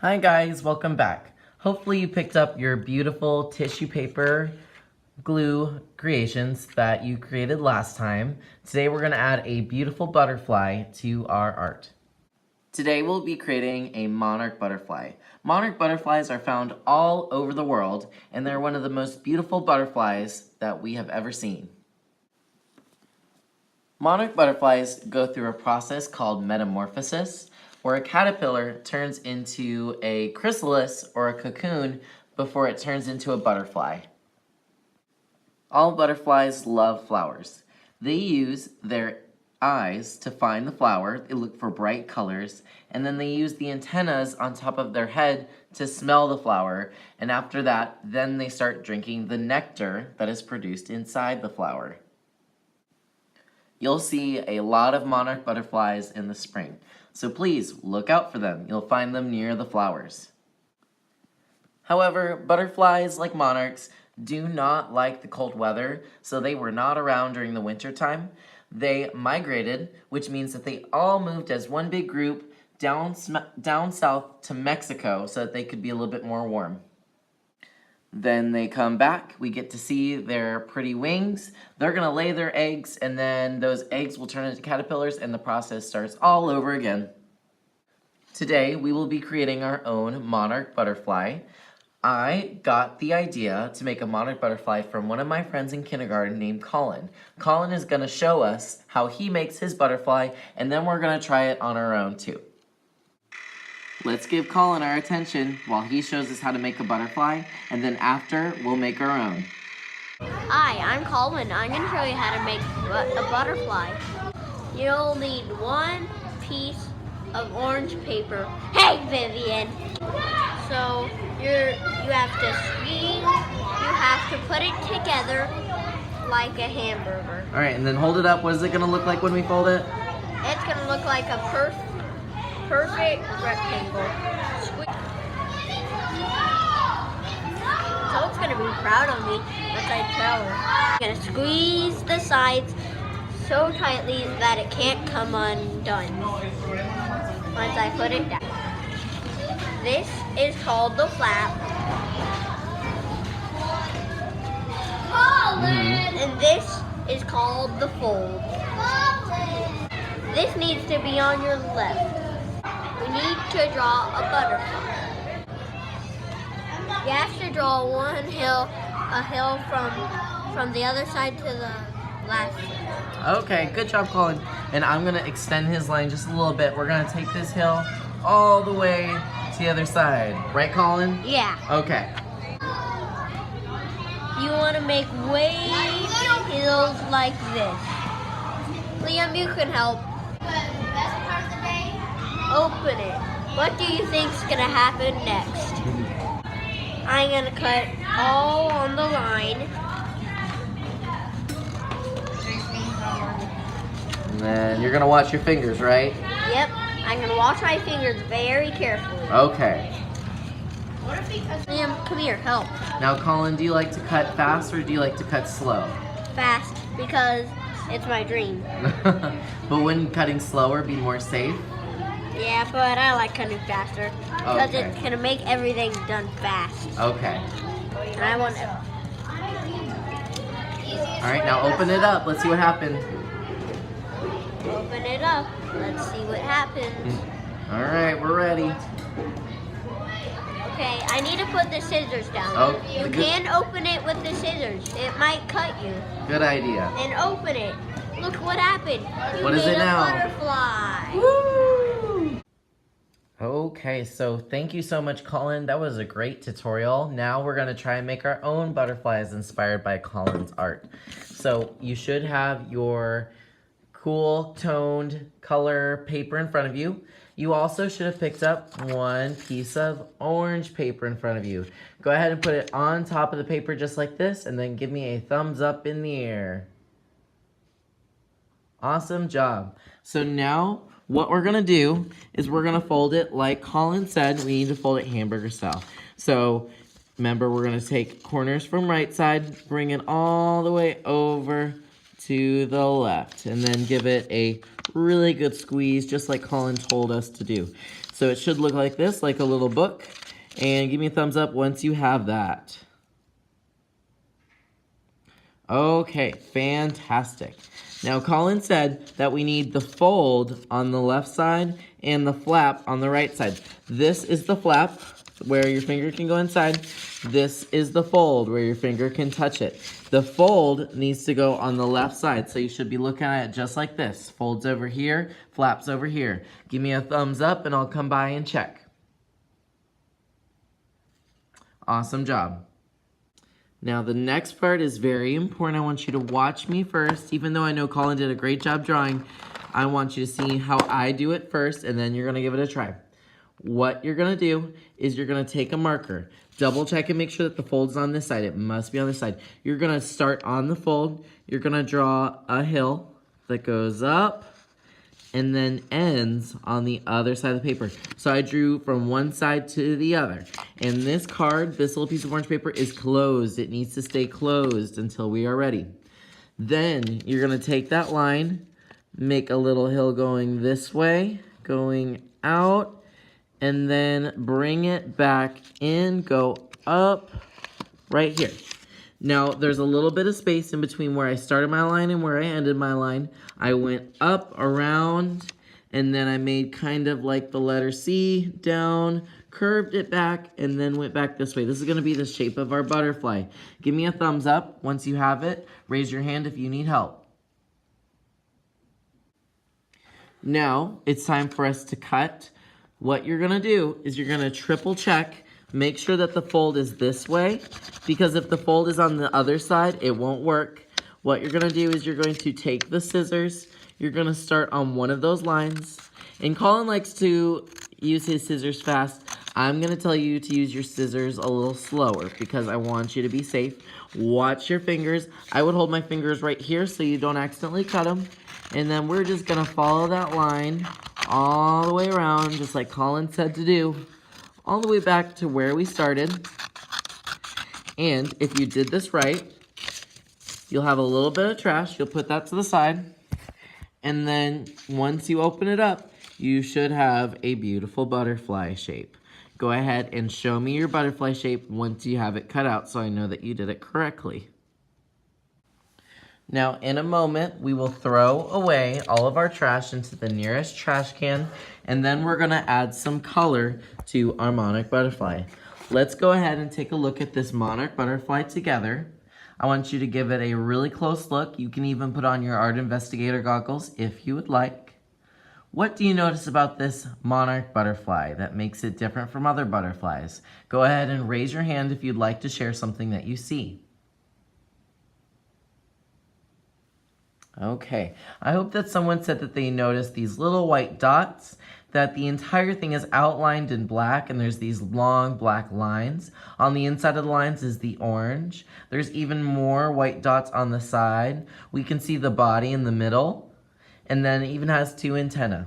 Hi guys, welcome back. Hopefully you picked up your beautiful tissue paper glue creations that you created last time. Today we're going to add a beautiful butterfly to our art. Today we'll be creating a monarch butterfly. Monarch butterflies are found all over the world, and they're one of the most beautiful butterflies that we have ever seen. Monarch butterflies go through a process called metamorphosis, where a caterpillar turns into a chrysalis or a cocoon before it turns into a butterfly. All butterflies love flowers. They use their eyes to find the flower, they look for bright colors, and then they use the antennas on top of their head to smell the flower, and after that, then they start drinking the nectar that is produced inside the flower. You'll see a lot of monarch butterflies in the spring, so please look out for them. You'll find them near the flowers. However, butterflies, like monarchs, do not like the cold weather, so they were not around during the winter time. They migrated, which means that they all moved as one big group down south to Mexico so that they could be a little bit more warm. Then they come back, we get to see their pretty wings. They're gonna lay their eggs, and then those eggs will turn into caterpillars, and the process starts all over again. Today, we will be creating our own monarch butterfly. I got the idea to make a monarch butterfly from one of my friends in kindergarten named Colin. Colin is gonna show us how he makes his butterfly, and then we're gonna try it on our own too. Let's give Colin our attention while he shows us how to make a butterfly, and then after, we'll make our own. Hi, I'm Colin. I'm going to show you how to make a butterfly. You'll need one piece of orange paper. Hey, Vivian! So, you have to squeeze, you have to put it together like a hamburger. Alright, and then hold it up. What is it going to look like when we fold it? It's going to look like a perfect rectangle. Someone's gonna be proud of me once I tell her. I'm gonna squeeze the sides so tightly that it can't come undone once I put it down. This is called the flap. And this is called the fold. This needs to be on your left. We need to draw a butterfly. You have to draw a hill from the other side to the last side. Okay, good job, Colin. And I'm gonna extend his line just a little bit. We're gonna take this hill all the way to the other side. Right, Colin? Yeah. Okay. You wanna make wavy hills like this. Liam, you can help. Open it. What do you think's gonna happen next? I'm gonna cut all on the line. And then you're gonna watch your fingers, right? Yep. I'm gonna watch my fingers very carefully. Okay. Liam, come here, help. Now, Colin, do you like to cut fast or do you like to cut slow? Fast, because it's my dream. But wouldn't cutting slower be more safe? Yeah, but I like cutting faster because Okay. it's gonna make everything done fast. Okay. And I want it. All right, now open it up. Let's see what happened. Open it up. Let's see what happens. All right, we're ready. Okay, I need to put the scissors down. Oh, You can open it with the scissors. It might cut you. Good idea. And open it. Look what happened. You What is made it a now? butterfly. Woo! Okay, so thank you so much, Colin. That was a great tutorial. Now we're gonna try and make our own butterflies inspired by Colin's art. So you should have your cool toned color paper in front of you. You also should have picked up one piece of orange paper in front of you. Go ahead and put it on top of the paper just like this, and then give me a thumbs up in the air. Awesome job. So now what we're gonna do is we're gonna fold it like Colin said. We need to fold it hamburger style. So remember, we're gonna take corners from right side, bring it all the way over to the left, and then give it a really good squeeze, just like Colin told us to do. So it should look like this, like a little book, and give me a thumbs up once you have that. Okay, fantastic. Now Colin said that we need the fold on the left side and the flap on the right side. This is the flap where your finger can go inside. This is the fold where your finger can touch it. The fold needs to go on the left side, so you should be looking at it just like this. Folds over here, flaps over here. Give me a thumbs up and I'll come by and check. Awesome job. Now the next part is very important. I want you to watch me first. Even though I know Colin did a great job drawing, I want you to see how I do it first, and then you're gonna give it a try. What you're gonna do is you're gonna take a marker, double check and make sure that the fold's on this side. It must be on this side. You're gonna start on the fold. You're gonna draw a hill that goes up and then ends on the other side of the paper. So I drew from one side to the other. And this card, this little piece of orange paper, is closed. It needs to stay closed until we are ready. Then you're gonna take that line, make a little hill going this way, going out, and then bring it back in, go up right here. Now, there's a little bit of space in between where I started my line and where I ended my line. I went up, around, and then I made kind of like the letter C, down, curved it back, and then went back this way. This is gonna be the shape of our butterfly. Give me a thumbs up once you have it. Raise your hand if you need help. Now, it's time for us to cut. What you're gonna do is you're gonna triple check. Make sure that the fold is this way, because if the fold is on the other side, it won't work. What you're gonna do is you're going to take the scissors, you're gonna start on one of those lines, and Colin likes to use his scissors fast. I'm gonna tell you to use your scissors a little slower because I want you to be safe. Watch your fingers. I would hold my fingers right here so you don't accidentally cut them. And then we're just gonna follow that line all the way around, just like Colin said to do, all the way back to where we started. And if you did this right, you'll have a little bit of trash. You'll put that to the side. And then once you open it up, you should have a beautiful butterfly shape. Go ahead and show me your butterfly shape once you have it cut out so I know that you did it correctly. Now, in a moment, we will throw away all of our trash into the nearest trash can, and then we're gonna add some color to our Monarch Butterfly. Let's go ahead and take a look at this Monarch Butterfly together. I want you to give it a really close look. You can even put on your art investigator goggles if you would like. What do you notice about this Monarch Butterfly that makes it different from other butterflies? Go ahead and raise your hand if you'd like to share something that you see. Okay, I hope that someone said that they noticed these little white dots, that the entire thing is outlined in black and there's these long black lines. On the inside of the lines is the orange. There's even more white dots on the side. We can see the body in the middle, and then it even has two antennae.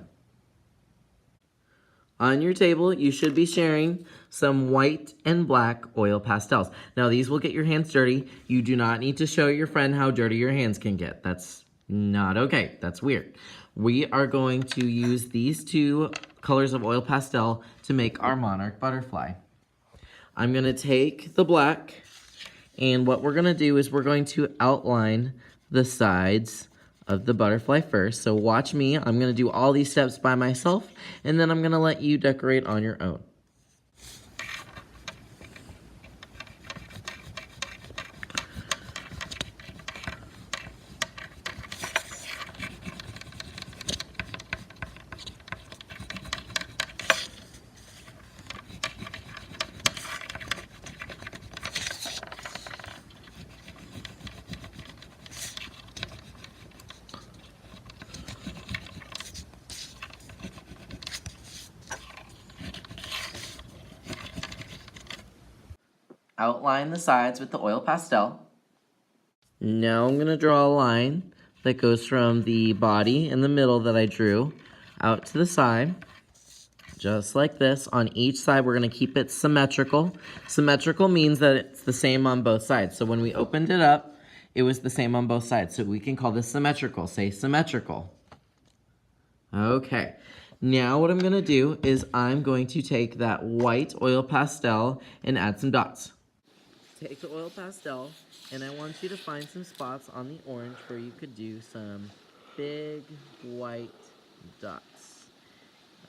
On your table, you should be sharing some white and black oil pastels. Now, these will get your hands dirty. You do not need to show your friend how dirty your hands can get. That's not okay. That's weird. We are going to use these two colors of oil pastel to make our Monarch Butterfly. I'm going to take the black, and what we're going to do is we're going to outline the sides of the butterfly first. So watch me. I'm going to do all these steps by myself, and then I'm going to let you decorate on your own. Outline the sides with the oil pastel. Now I'm going to draw a line that goes from the body in the middle that I drew out to the side, just like this. On each side, we're going to keep it symmetrical. Symmetrical means that it's the same on both sides. So when we opened it up, it was the same on both sides. So we can call this symmetrical. Say symmetrical. Okay, now what I'm gonna do is I'm going to take that white oil pastel and add some dots. Take the oil pastel, and I want you to find some spots on the orange where you could do some big white dots.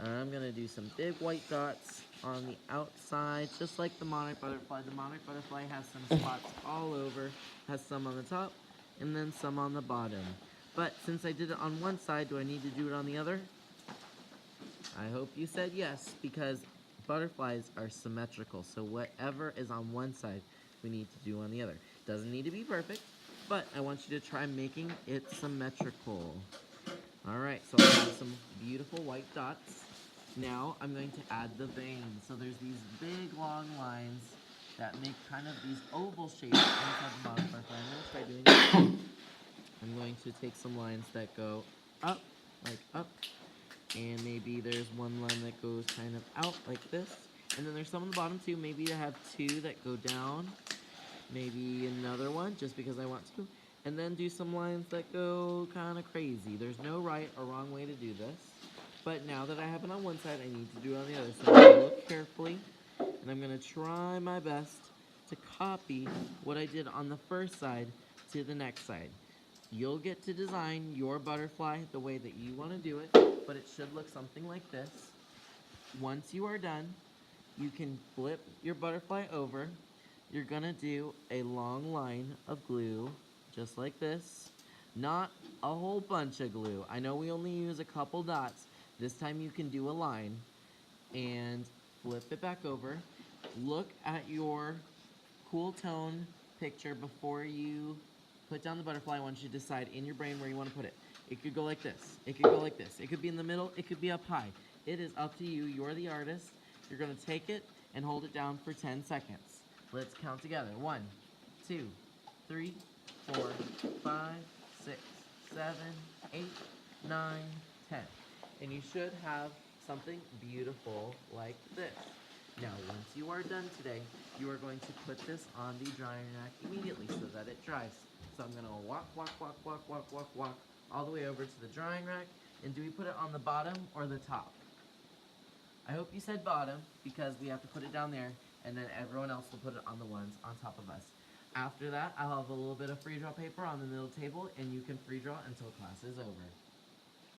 I'm gonna do some big white dots on the outside, just like the Monarch Butterfly. The Monarch Butterfly has some spots all over, has some on the top, and then some on the bottom. But since I did it on one side, do I need to do it on the other? I hope you said yes, because butterflies are symmetrical, so whatever is on one side, we need to do on the other. Doesn't need to be perfect, but I want you to try making it symmetrical. Alright, so I have some beautiful white dots. Now I'm going to add the veins. So there's these big long lines that make kind of these oval shapes inside the Monarch Butterfly. I'm going to try doing that. I'm going to take some lines that go up, like up, and maybe there's one line that goes kind of out like this. And then there's some on the bottom too. Maybe I have two that go down. Maybe another one, just because I want to. And then do some lines that go kind of crazy. There's no right or wrong way to do this. But now that I have it on one side, I need to do it on the other. So I'm going to look carefully, and I'm going to try my best to copy what I did on the first side to the next side. You'll get to design your butterfly the way that you want to do it, but it should look something like this. Once you are done, you can flip your butterfly over. You're gonna do a long line of glue, just like this. Not a whole bunch of glue. I know we only use a couple dots. This time you can do a line, and flip it back over. Look at your cool tone picture before you put down the butterfly. I want you to decide in your brain where you want to put it. It could go like this. It could go like this. It could be in the middle. It could be up high. It is up to you. You're the artist. You're going to take it and hold it down for 10 seconds. Let's count together. 1, 2, 3, 4, 5, 6, 7, 8, 9, 10. And you should have something beautiful like this. Now, once you are done today, you are going to put this on the drying rack immediately so that it dries. So I'm going to walk all the way over to the drying rack. And do we put it on the bottom or the top? I hope you said bottom, because we have to put it down there, and then everyone else will put it on the ones on top of us. After that, I'll have a little bit of free draw paper on the middle table, and you can free draw until class is over.